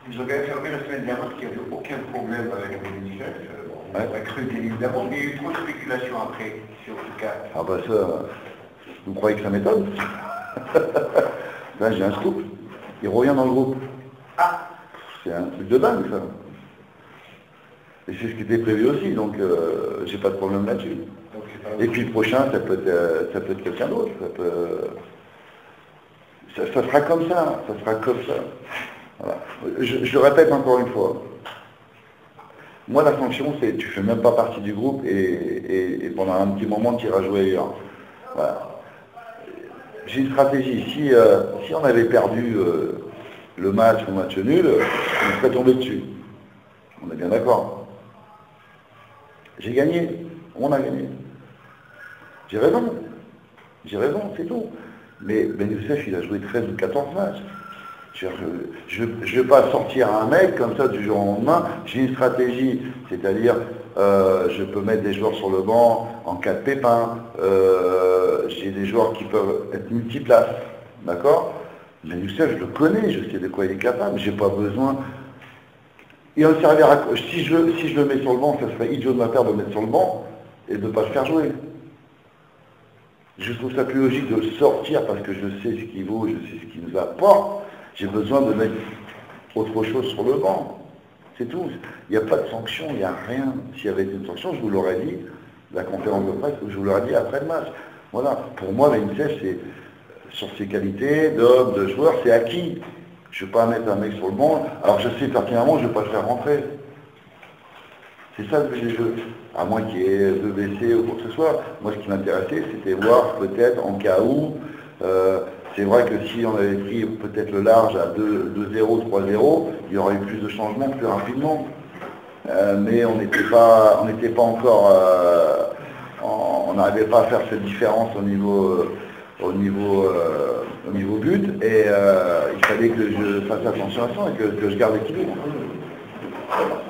Ils ont quand même fermé la semaine dernière parce qu'il n'y avait aucun problème avec l'UNICEF. On a cru évidemment, mais il y a eu trop de spéculation après, sur ce cas. Ah bah ça, vous croyez que ça m'étonne? Là j'ai un scoop, il revient dans le groupe. Ah, C'est un truc de dingue ça. Et c'est ce qui était prévu aussi, donc j'ai pas de problème là-dessus. donc c'est pas... Et puis le prochain, ça peut être quelqu'un d'autre. Ça sera comme ça, ça sera comme ça. Voilà. Je le répète encore une fois. Moi, la sanction, c'est tu fais même pas partie du groupe et pendant un petit moment, tu iras jouer ailleurs. Voilà. J'ai une stratégie. Si on avait perdu le match ou match nul, on serait tombé dessus. On est bien d'accord. J'ai gagné. On a gagné. J'ai raison, c'est tout. Mais Ben Youssef, il a joué 13 ou 14 matchs. Je ne vais pas sortir un mec comme ça du jour au lendemain. J'ai une stratégie, c'est-à-dire je peux mettre des joueurs sur le banc en cas de pépin. J'ai des joueurs qui peuvent être multiplaces, d'accord? Ben Youssef, je le connais, je sais de quoi il est capable. J'ai pas besoin. Il va me servir à... si je le mets sur le banc, ça serait idiot de ma part de le mettre sur le banc et de ne pas le faire jouer. Je trouve ça plus logique de le sortir parce que je sais ce qu'il vaut, je sais ce qu'il nous apporte. J'ai besoin de mettre autre chose sur le banc. C'est tout. Il n'y a pas de sanction, il n'y a rien. S'il y avait une sanction, je vous l'aurais dit, la conférence de presse, je vous l'aurais dit après le match. Voilà. Pour moi, l'UNICEF, c'est sur ses qualités d'homme, de joueur, c'est acquis. Je ne vais pas mettre un mec sur le banc, alors je sais pertinemment que je ne vais pas le faire rentrer. C'est ça le jeu. À moins qu'il y ait deux blessés ou quoi que ce soit. Moi, ce qui m'intéressait, c'était voir peut-être en cas où. C'est vrai que si on avait pris peut-être le large à 2-0, 3-0, il y aurait eu plus de changements plus rapidement. Mais on n'était pas encore. On n'arrivait pas à faire cette différence au niveau but. Et il fallait que je fasse attention à ça et que je garde l'équilibre. Voilà.